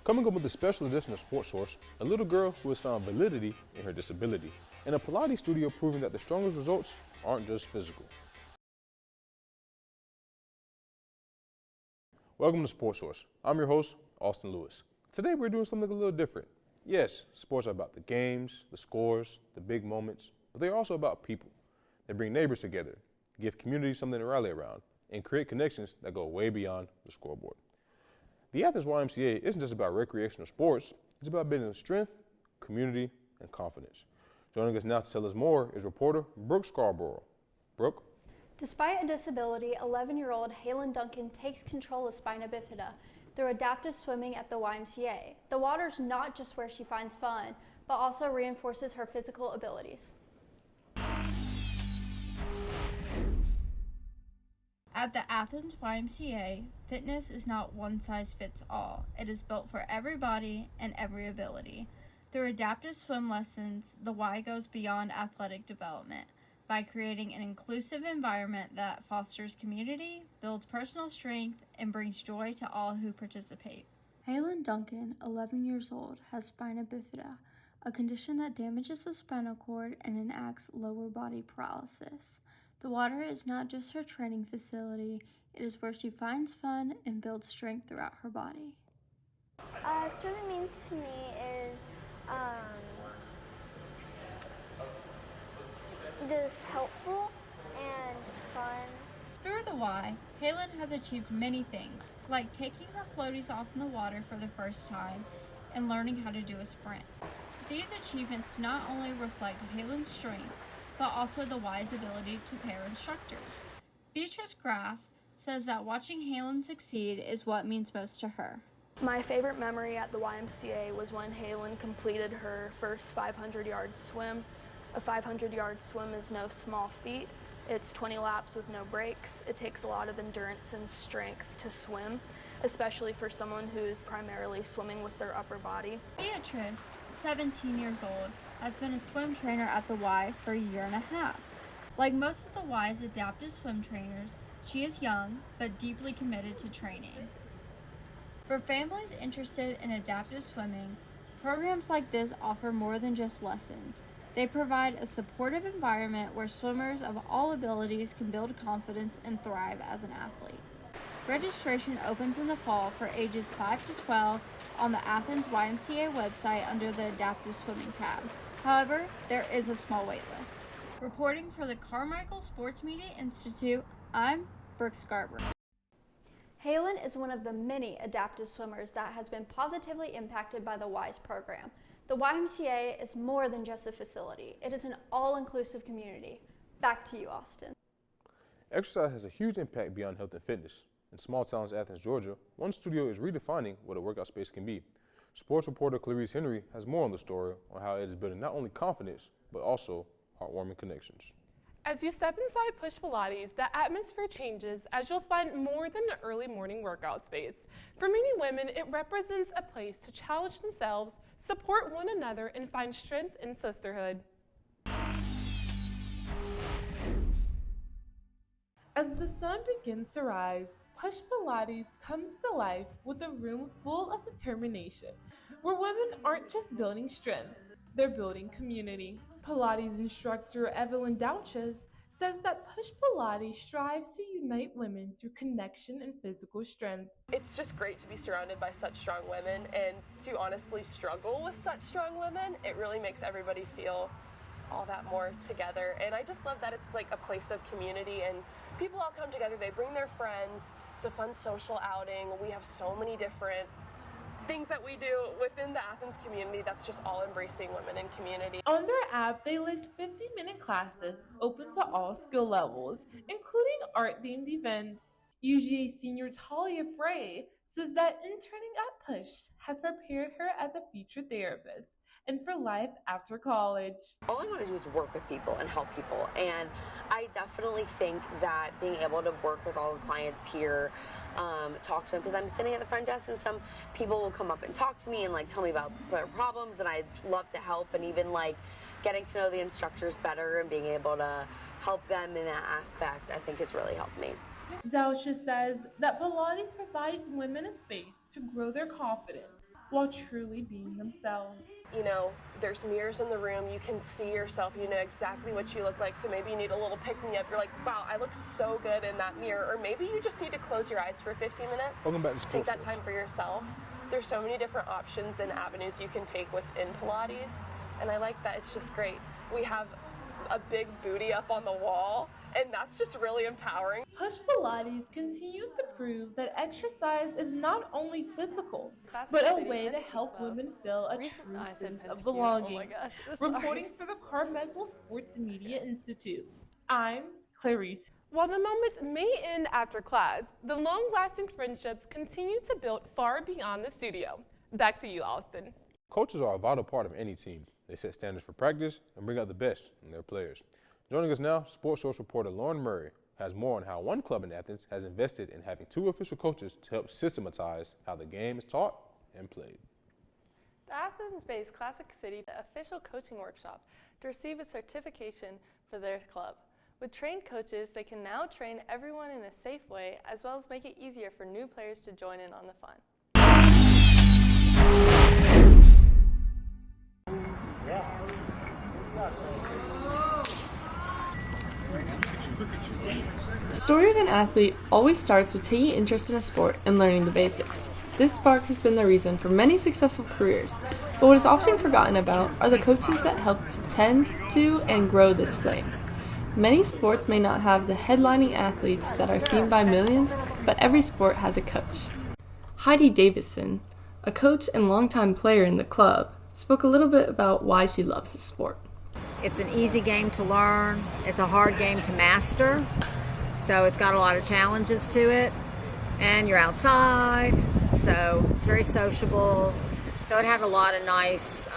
Coming up with a special edition of Sportsource, a little girl who has found validity in her disability, and a Pilates studio proving that the strongest results aren't just physical. Welcome to Sportsource. I'm your host, Austin Lewis. Today we're doing something a little different. Yes, sports are about the games, the scores, the big moments, but they're also about people. They bring neighbors together, give communities something to rally around, and create connections that go way beyond the scoreboard. The Athens YMCA isn't just about recreational sports, it's about building strength, community, and confidence. Joining us now to tell us more is reporter Brooke Scarborough. Brooke? Despite a disability, 11-year-old Haylin Duncan takes control of spina bifida through adaptive swimming at the YMCA. The water's not just where she finds fun, but also reinforces her physical abilities. At the Athens YMCA, fitness is not one size fits all. It is built for every body and every ability. Through adaptive swim lessons, the Y goes beyond athletic development by creating an inclusive environment that fosters community, builds personal strength, and brings joy to all who participate. Haylin Duncan, 11 years old, has spina bifida, a condition that damages the spinal cord and enacts lower body paralysis. The water is not just her training facility, it is where she finds fun and builds strength throughout her body. Swimming means to me is just helpful and fun. Through the Y, Haylin has achieved many things, like taking her floaties off in the water for the first time and learning how to do a sprint. These achievements not only reflect Haylin's strength, but also the Y's ability to pair instructors. Beatrice Graff says that watching Haylin succeed is what means most to her. My favorite memory at the YMCA was when Haylin completed her first 500-yard swim. A 500-yard swim is no small feat. It's 20 laps with no breaks. It takes a lot of endurance and strength to swim, especially for someone who's primarily swimming with their upper body. Beatrice, 17 years old, has been a swim trainer at the Y for a year and a half. Like most of the Y's adaptive swim trainers, she is young but deeply committed to training. For families interested in adaptive swimming, programs like this offer more than just lessons. They provide a supportive environment where swimmers of all abilities can build confidence and thrive as an athlete. Registration opens in the fall for ages 5 to 12 on the Athens YMCA website under the Adaptive Swimming tab. However, there is a small wait list. Reporting for the Carmichael Sports Media Institute, I'm Brooke Scarborough. Haylin is one of the many adaptive swimmers that has been positively impacted by the Y's program. The YMCA is more than just a facility. It is an all-inclusive community. Back to you, Austin. Exercise has a huge impact beyond health and fitness. In small towns Athens, Georgia, one studio is redefining what a workout space can be. Sports reporter Clarice Henry has more on the story on how it is building not only confidence, but also heartwarming connections. As you step inside Push Pilates, the atmosphere changes as you'll find more than an early morning workout space. For many women, it represents a place to challenge themselves, support one another, and find strength in sisterhood. As the sun begins to rise, Push Pilates comes to life with a room full of determination, where women aren't just building strength, they're building community. Pilates instructor Evelyn Douches says that Push Pilates strives to unite women through connection and physical strength. It's just great to be surrounded by such strong women, and to honestly struggle with such strong women, it really makes everybody feel all that more together. And I just love that it's like a place of community and people all come together, they bring their friends, it's a fun social outing. We have so many different things that we do within the Athens community that's just all embracing women and community. On their app, they list 50-minute classes open to all skill levels, including art-themed events. UGA senior Talia Frey says that interning at Push has prepared her as a future therapist and for life after college. All I want to do is work with people and help people, and I definitely think that being able to work with all the clients here, talk to them, because I'm sitting at the front desk and some people will come up and talk to me and like tell me about their problems, and I love to help and even like getting to know the instructors better and being able to help them in that aspect, I think has really helped me. Dalsha says that Pilates provides women a space to grow their confidence while truly being themselves. You know, there's mirrors in the room, you can see yourself, you know exactly what you look like, so maybe you need a little pick-me-up. You're like, wow, I look so good in that mirror. Or maybe you just need to close your eyes for 15 minutes. Welcome back to Take that Sportsource. time for yourself. There's so many different options and avenues you can take within Pilates, and I like that. It's just great. We have a big booty up on the wall, and that's just really empowering. Push Pilates continues to prove that exercise is not only physical, Classic but a City way to Men's help Club. women feel a Recent true eyes have sense been of cute. belonging. Oh my gosh. Reporting for the Carmichael Sports Media Institute, I'm Clarice. While the moments may end after class, the long-lasting friendships continue to build far beyond the studio. Back to you, Austin. Coaches are a vital part of any team. They set standards for practice and bring out the best in their players. Joining us now, Sportsource reporter Lauren Murray has more on how one club in Athens has invested in having 2 official coaches to help systematize how the game is taught and played. The Athens-based Classic City official coaching workshop to receive a certification for their club. With trained coaches, they can now train everyone in a safe way, as well as make it easier for new players to join in on the fun. The story of an athlete always starts with taking interest in a sport and learning the basics. This spark has been the reason for many successful careers, but what is often forgotten about are the coaches that helped tend to and grow this flame. Many sports may not have the headlining athletes that are seen by millions, but every sport has a coach. Heidi Davison, a coach and longtime player in the club, spoke a little bit about why she loves the sport. It's an easy game to learn. It's a hard game to master. So it's got a lot of challenges to it. And you're outside, so it's very sociable. So it had a lot of nice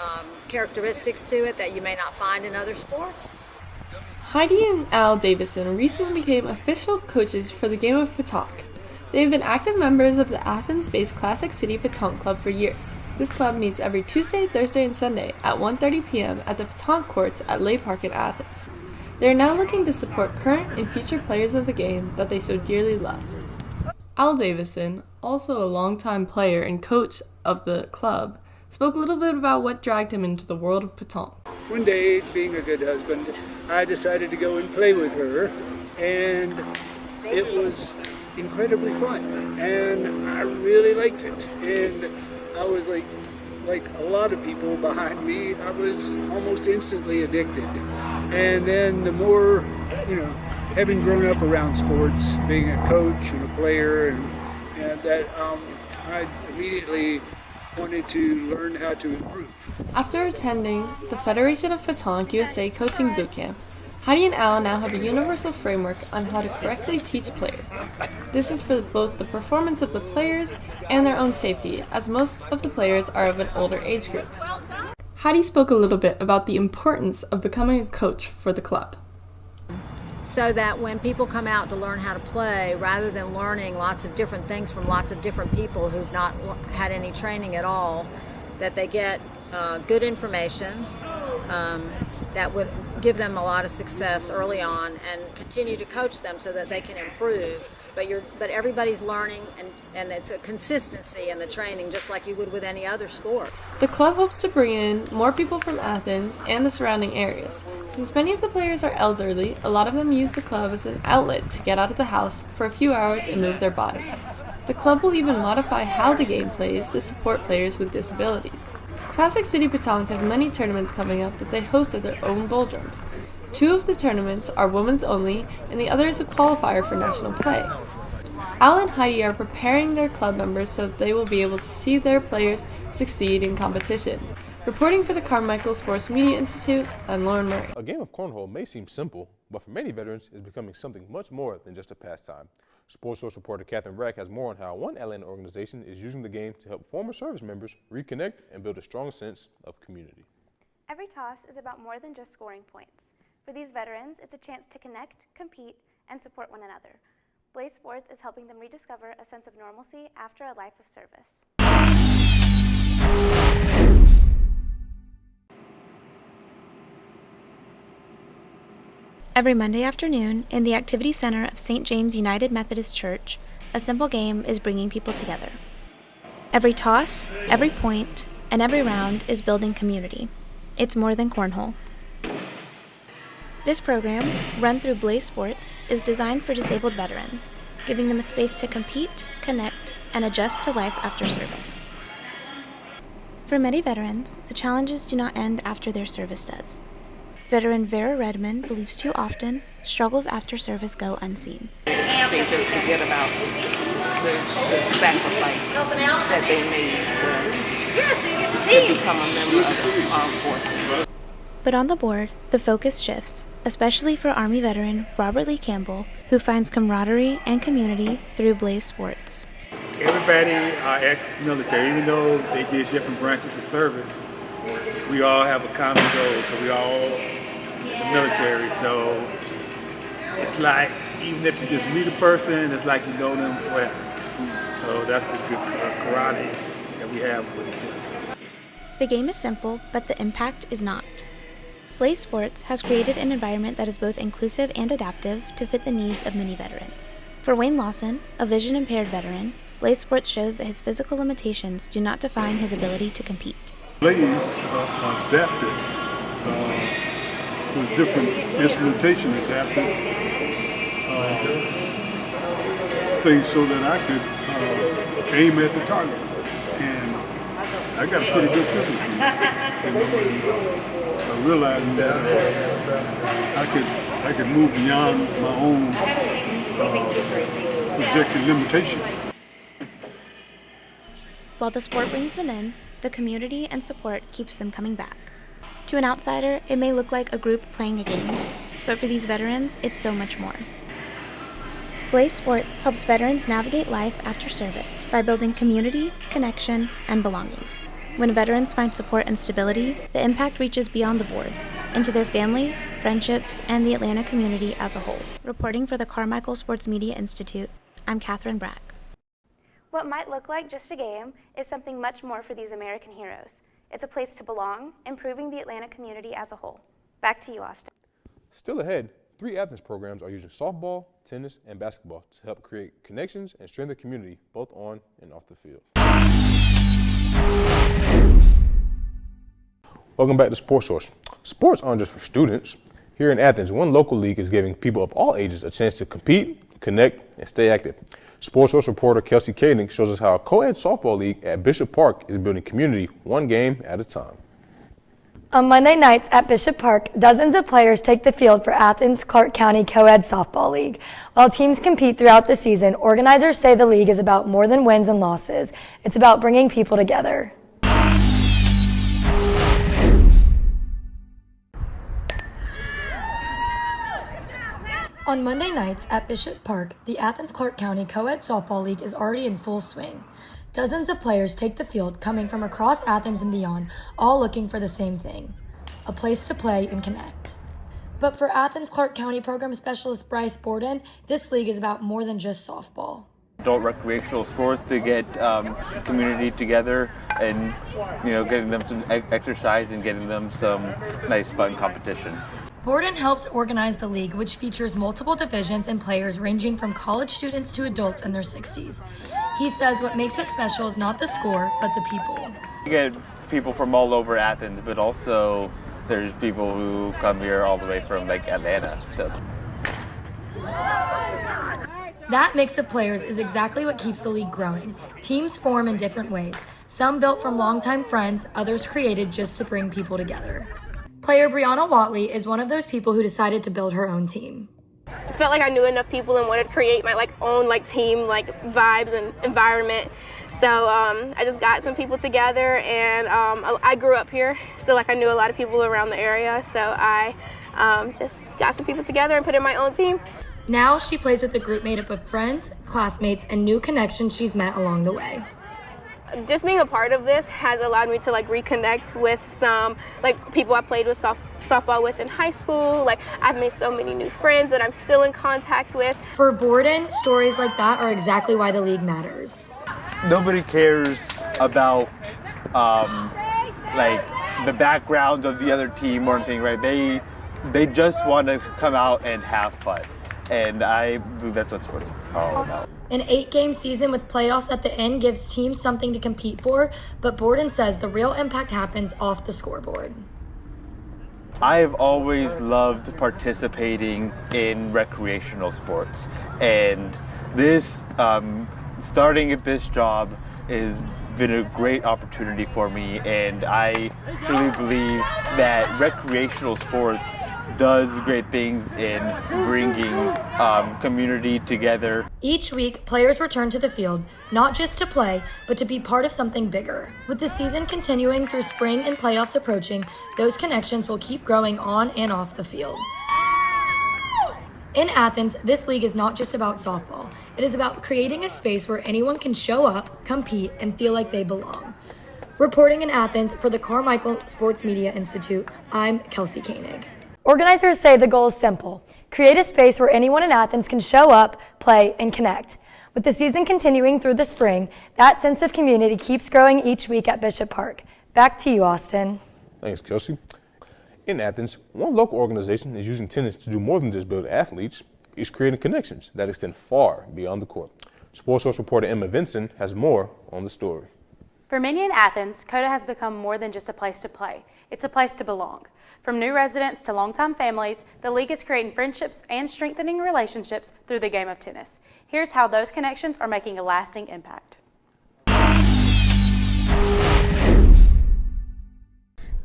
characteristics to it that you may not find in other sports. Heidi and Al Davison recently became official coaches for the game of pétanque. They have been active members of the Athens-based Classic City Pétanque Club for years. This club meets every Tuesday, Thursday, and Sunday at 1:30 p.m. at the pétanque courts at Lay Park in Athens. They are now looking to support current and future players of the game that they so dearly love. Al Davison, also a longtime player and coach of the club, spoke a little bit about what dragged him into the world of pétanque. One day, being a good husband, I decided to go and play with her, and it was incredibly fun, and I really liked it. And I was like a lot of people behind me, I was almost instantly addicted. And then the more, having grown up around sports, being a coach and a player, and that I immediately wanted to learn how to improve. After attending the Federation of Pétanque USA Coaching Bootcamp, Heidi and Al now have a universal framework on how to correctly teach players. This is for both the performance of the players and their own safety, as most of the players are of an older age group. Heidi spoke a little bit about the importance of becoming a coach for the club. So that when people come out to learn how to play, rather than learning lots of different things from lots of different people who've not had any training at all, that they get good information that would give them a lot of success early on and continue to coach them so that they can improve. But everybody's learning, and it's a consistency in the training, just like you would with any other sport. The club hopes to bring in more people from Athens and the surrounding areas. Since many of the players are elderly, a lot of them use the club as an outlet to get out of the house for a few hours and move their bodies. The club will even modify how the game plays to support players with disabilities. Classic City Pétanque has many tournaments coming up that they host at their own bouldrums. 2 of the tournaments are women's only, and the other is a qualifier for national play. Al and Heidi are preparing their club members so that they will be able to see their players succeed in competition. Reporting for the Carmichael Sports Media Institute, I'm Lauren Murray. A game of cornhole may seem simple, but for many veterans, it's becoming something much more than just a pastime. Sportsource reporter Catherine Rack has more on how one Atlanta organization is using the game to help former service members reconnect and build a strong sense of community. Every toss is about more than just scoring points. For these veterans, it's a chance to connect, compete, and support one another. Blaze Sports is helping them rediscover a sense of normalcy after a life of service. Every Monday afternoon, in the Activity Center of St. James United Methodist Church, a simple game is bringing people together. Every toss, every point, and every round is building community. It's more than cornhole. This program, run through Blaze Sports, is designed for disabled veterans, giving them a space to compete, connect, and adjust to life after service. For many veterans, the challenges do not end after their service does. Veteran Vera Redmond believes too often struggles after service go unseen. They just forget about the sacrifice that they made to become a member of the armed forces. But on the board, the focus shifts, especially for Army veteran Robert Lee Campbell, who finds camaraderie and community through Blaze Sports. Everybody are ex-military, even though they did different branches of service. We all have a common goal because we all the military. So it's like, even if you just meet a person, it's like you know them forever. So that's the good karate that we have with each other. The game is simple, but the impact is not. Blaze Sports has created an environment that is both inclusive and adaptive to fit the needs of many veterans. For Wayne Lawson, a vision-impaired veteran, Blaze Sports shows that his physical limitations do not define his ability to compete. Blaze are adapted with different instrumentation adapted things so that I could aim at the target. And I got a pretty good physical. Realizing that I could move beyond my own projected limitations. While the sport brings them in, the community and support keeps them coming back. To an outsider, it may look like a group playing a game, but for these veterans, it's so much more. Blaze Sports helps veterans navigate life after service by building community, connection, and belonging. When veterans find support and stability, the impact reaches beyond the board, into their families, friendships, and the Atlanta community as a whole. Reporting for the Carmichael Sports Media Institute, I'm Catherine Brack. What might look like just a game is something much more for these American heroes. It's a place to belong, improving the Atlanta community as a whole. Back to you, Austin. Still ahead, 3 Athens programs are using softball, tennis, and basketball to help create connections and strengthen the community both on and off the field. Welcome back to Sportsource. Sports aren't just for students. Here in Athens, one local league is giving people of all ages a chance to compete, connect, and stay active. Sportsource reporter Kelsey Koenig shows us how a co-ed softball league at Bishop Park is building community one game at a time. On Monday nights at Bishop Park, dozens of players take the field for Athens Clark County Co-ed Softball League. While teams compete throughout the season, organizers say the league is about more than wins and losses. It's about bringing people together. On Monday nights at Bishop Park, the Athens Clark County Co-ed Softball League is already in full swing. Dozens of players take the field, coming from across Athens and beyond, all looking for the same thing: a place to play and connect. But for Athens Clark County Program Specialist Bryce Borden, this league is about more than just softball. Adult recreational sports to get community together and, getting them some exercise and getting them some nice fun competition. Borden helps organize the league, which features multiple divisions and players ranging from college students to adults in their 60s. He says what makes it special is not the score, but the people. You get people from all over Athens, but also there's people who come here all the way from Atlanta. That mix of players is exactly what keeps the league growing. Teams form in different ways, some built from longtime friends, others created just to bring people together. Player Brianna Watley is one of those people who decided to build her own team. I felt like I knew enough people and wanted to create my own team vibes and environment. So I just got some people together, and I grew up here, so I knew a lot of people around the area. So I just got some people together and put in my own team. Now she plays with a group made up of friends, classmates, and new connections she's met along the way. Just being a part of this has allowed me to reconnect with some people I played with softball with in high school. I've made so many new friends that I'm still in contact with. For Borden, stories like that are exactly why the league matters. Nobody cares about the background of the other team or anything, right? They they just want to come out and have fun. And I believe that's what sports are all about. An 8-game season with playoffs at the end gives teams something to compete for, but Borden says the real impact happens off the scoreboard. I've always loved participating in recreational sports, and this, starting at this job has been a great opportunity for me, and I truly believe that recreational sports does great things in bringing community together. Each week, players return to the field, not just to play, but to be part of something bigger. With the season continuing through spring and playoffs approaching, those connections will keep growing on and off the field. In Athens, this league is not just about softball. It is about creating a space where anyone can show up, compete, and feel like they belong. Reporting in Athens for the Carmichael Sports Media Institute, I'm Kelsey Koenig. Organizers say the goal is simple: create a space where anyone in Athens can show up, play, and connect. With the season continuing through the spring, that sense of community keeps growing each week at Bishop Park. Back to you, Austin. Thanks, Kelsey. In Athens, one local organization is using tennis to do more than just build athletes. It's creating connections that extend far beyond the court. Sportsource reporter Emma Vinson has more on the story. For many in Athens, CODA has become more than just a place to play. It's a place to belong. From new residents to longtime families, the league is creating friendships and strengthening relationships through the game of tennis. Here's how those connections are making a lasting impact.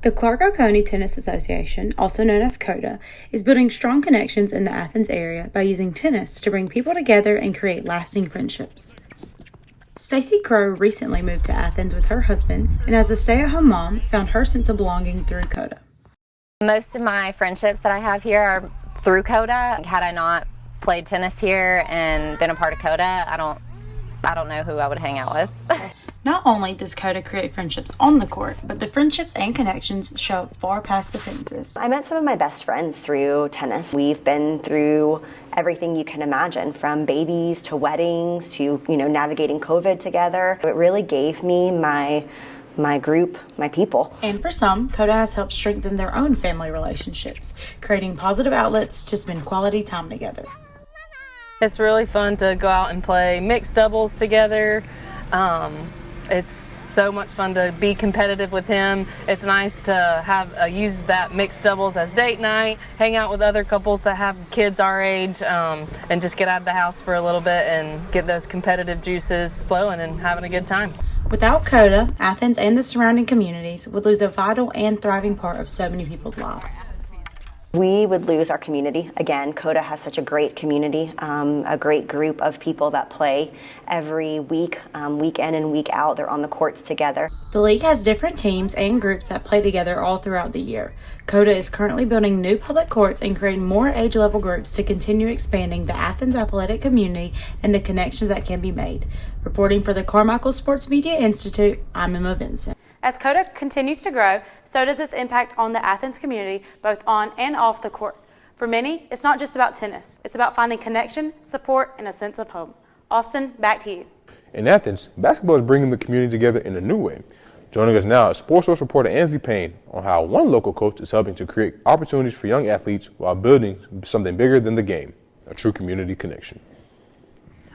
The Clark-Oconee Tennis Association, also known as CODA, is building strong connections in the Athens area by using tennis to bring people together and create lasting friendships. Stacy Crow recently moved to Athens with her husband, and as a stay-at-home mom, found her sense of belonging through CODA. Most of my friendships that I have here are through CODA. Had I not played tennis here and been a part of CODA, I don't know who I would hang out with. Not only does CODA create friendships on the court, but the friendships and connections show far past the fences. I met some of my best friends through tennis. We've been through everything you can imagine, from babies to weddings to, navigating COVID together. It really gave me my group, my people. And for some, CODA has helped strengthen their own family relationships, creating positive outlets to spend quality time together. It's really fun to go out and play mixed doubles together. It's so much fun to be competitive with him. It's nice to have use that mixed doubles as date night, hang out with other couples that have kids our age, and just get out of the house for a little bit and get those competitive juices flowing and having a good time. Without CODA, Athens and the surrounding communities would lose a vital and thriving part of so many people's lives. We would lose our community. Again, CODA has such a great community, a great group of people that play every week, week in and week out. They're on the courts together. The league has different teams and groups that play together all throughout the year. CODA is currently building new public courts and creating more age-level groups to continue expanding the Athens athletic community and the connections that can be made. Reporting for the Carmichael Sports Media Institute, I'm Emma Vinson. As CODA continues to grow, so does its impact on the Athens community, both on and off the court. For many, it's not just about tennis. It's about finding connection, support, and a sense of home. Austin, back to you. In Athens, basketball is bringing the community together in a new way. Joining us now is Sportsource reporter Ansley Payne on how one local coach is helping to create opportunities for young athletes while building something bigger than the game, a true community connection.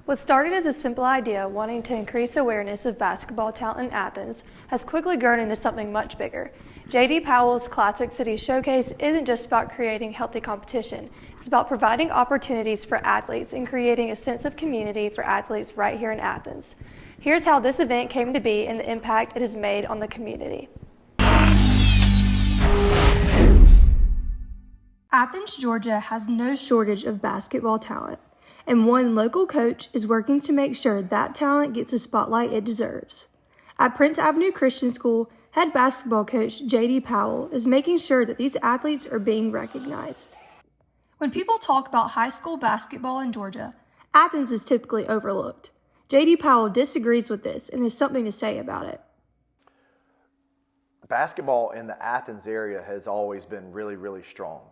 What started as a simple idea wanting to increase awareness of basketball talent in Athens has quickly grown into something much bigger. J.D. Powell's Classic City Showcase isn't just about creating healthy competition. It's about providing opportunities for athletes and creating a sense of community for athletes right here in Athens. Here's how this event came to be and the impact it has made on the community. Athens, Georgia has no shortage of basketball talent, and one local coach is working to make sure that talent gets the spotlight it deserves. At Prince Avenue Christian School, head basketball coach J.D. Powell is making sure that these athletes are being recognized. When people talk about high school basketball in Georgia, Athens is typically overlooked. J.D. Powell disagrees with this and has something to say about it. Basketball in the Athens area has always been really, really strong.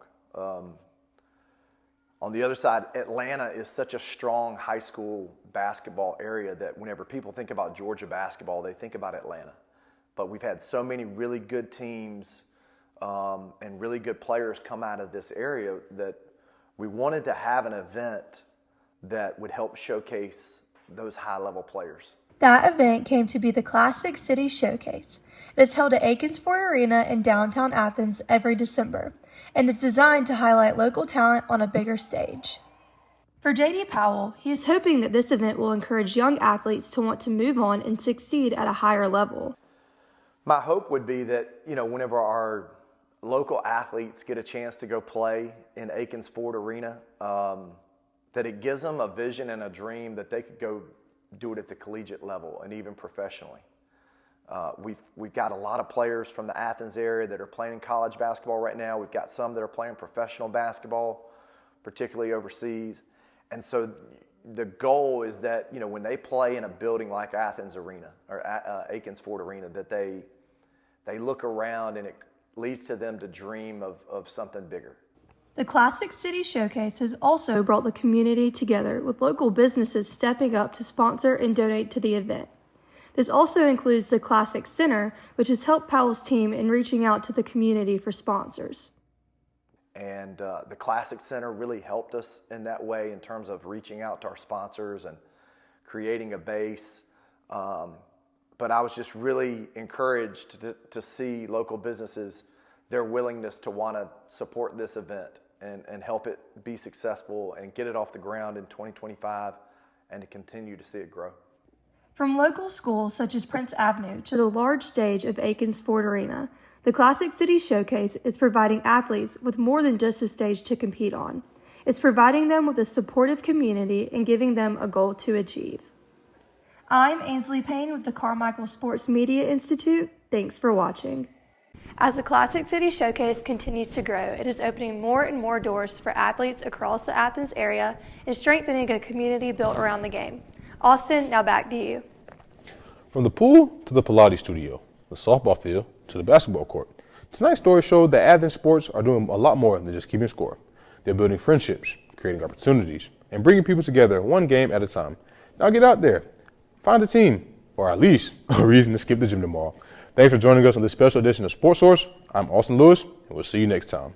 On the other side, Atlanta is such a strong high school basketball area that whenever people think about Georgia basketball, they think about Atlanta. But we've had so many really good teams and really good players come out of this area, that we wanted to have an event that would help showcase those high-level players. That event came to be the Classic City Showcase. It is held at Aikens Ford Arena in downtown Athens every December, and is designed to highlight local talent on a bigger stage. For J.D. Powell, he is hoping that this event will encourage young athletes to want to move on and succeed at a higher level. My hope would be that, whenever our local athletes get a chance to go play in Aikens Ford Arena, that it gives them a vision and a dream that they could go do it at the collegiate level and even professionally. We've got a lot of players from the Athens area that are playing college basketball right now. We've got some that are playing professional basketball, particularly overseas. And so the goal is that, when they play in a building like Athens Arena or Aikens Ford Arena, that they look around and it leads to them to dream of something bigger. The Classic City Showcase has also brought the community together, with local businesses stepping up to sponsor and donate to the event. This also includes the Classic Center, which has helped Powell's team in reaching out to the community for sponsors. And the Classic Center really helped us in that way in terms of reaching out to our sponsors and creating a base. But I was just really encouraged to see local businesses, their willingness to want to support this event and help it be successful and get it off the ground in 2025 and to continue to see it grow. From local schools such as Prince Avenue to the large stage of Aikens Ford Arena, the Classic City Showcase is providing athletes with more than just a stage to compete on. It's providing them with a supportive community and giving them a goal to achieve. I'm Ainsley Payne with the Carmichael Sports Media Institute. Thanks for watching. As the Classic City Showcase continues to grow, it is opening more and more doors for athletes across the Athens area and strengthening a community built around the game. Austin, now back to you. From the pool to the Pilates studio, the softball field to the basketball court, tonight's story showed that Athens sports are doing a lot more than just keeping score. They're building friendships, creating opportunities, and bringing people together one game at a time. Now get out there, find a team, or at least a reason to skip the gym tomorrow. Thanks for joining us on this special edition of Sportsource. I'm Austin Lewis, and we'll see you next time.